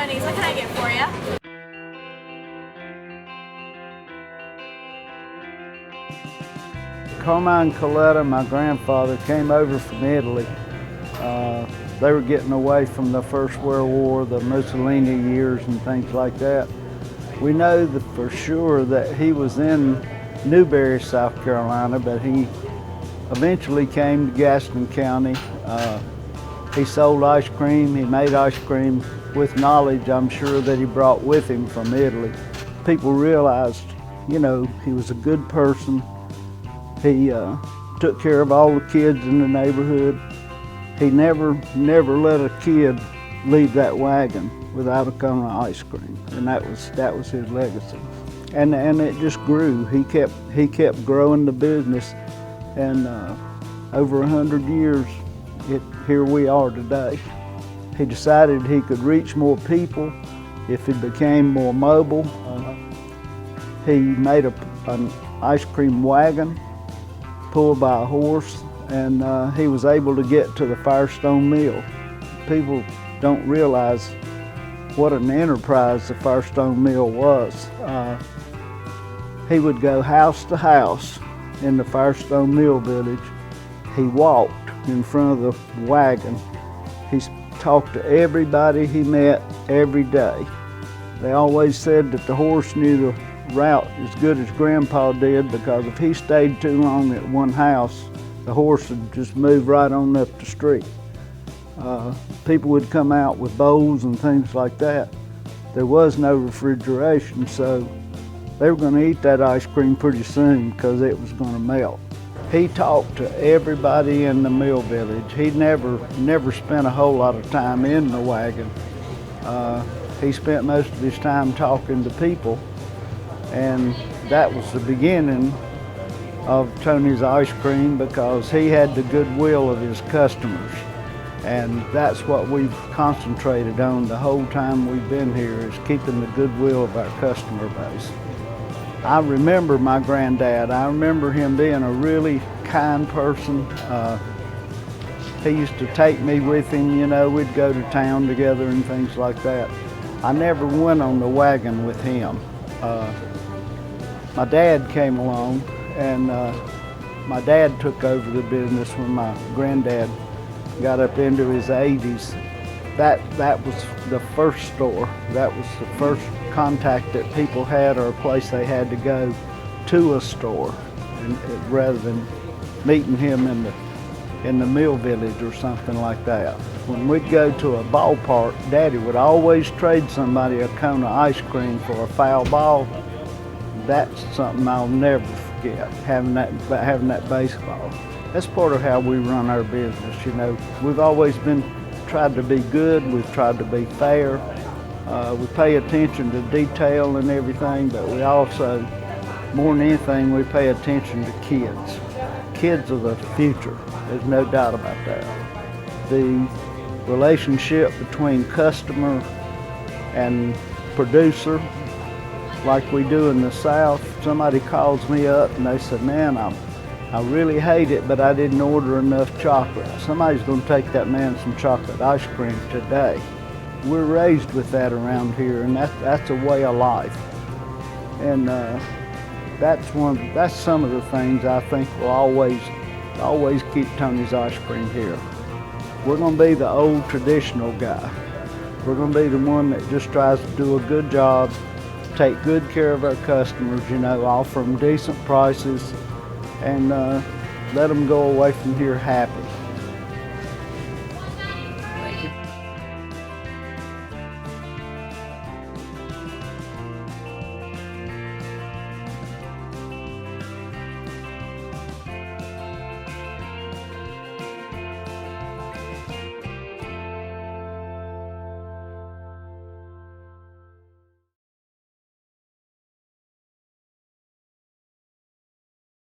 Tony's. What can I get for you? Carmine Coletta, my grandfather, came over from Italy. They were getting away from the First World War, the Mussolini years and things like that. We know that for sure that he was in Newberry, South Carolina, but he eventually came to Gaston County. He sold ice cream, he made ice cream with knowledge, I'm sure, that he brought with him from Italy. People realized, you know, he was a good person. He took care of all the kids in the neighborhood. He never let a kid leave that wagon without a cone of ice cream, and that was his legacy. And it just grew. He kept growing the business, and over 100 years, here we are today. He decided he could reach more people if he became more mobile. He made an ice cream wagon pulled by a horse, and he was able to get to the Firestone Mill. People don't realize what an enterprise the Firestone Mill was. He would go house to house in the Firestone Mill village. He walked in front of the wagon. He talked to everybody he met every day. They always said that the horse knew the route as good as Grandpa did, because if he stayed too long at one house, the horse would just move right on up the street. People would come out with bowls and things like that. There was no refrigeration, so they were going to eat that ice cream pretty soon because it was going to melt. He talked to everybody in the mill village. He never spent a whole lot of time in the wagon. He spent most of his time talking to people, and that was the beginning of Tony's Ice Cream, because he had the goodwill of his customers. And that's what we've concentrated on the whole time we've been here, is keeping the goodwill of our customer base. I remember my granddad. I remember him being a really kind person. He used to take me with him, you know, we'd go to town together and things like that. I never went on the wagon with him. My dad came along, and my dad took over the business when my granddad got up into his 80s. That was the first store. That was the first contact that people had, or a place they had to go to a store, rather than meeting him in the mill village or something like that. When we'd go to a ballpark, Daddy would always trade somebody a cone of ice cream for a foul ball. That's something I'll never forget, having that baseball. That's part of how we run our business, you know. We've always tried to be good, we've tried to be fair. We pay attention to detail and everything, but we also, more than anything, we pay attention to kids. Kids are the future, there's no doubt about that. The relationship between customer and producer, like we do in the South. Somebody calls me up and they said, man, I really hate it, but I didn't order enough chocolate. Somebody's going to take that man some chocolate ice cream today. We're raised with that around here, and that's a way of life. And that's some of the things I think will always keep Tony's Ice Cream here. We're going to be the old traditional guy. We're going to be the one that just tries to do a good job, take good care of our customers, you know, offer them decent prices, and let them go away from here happy.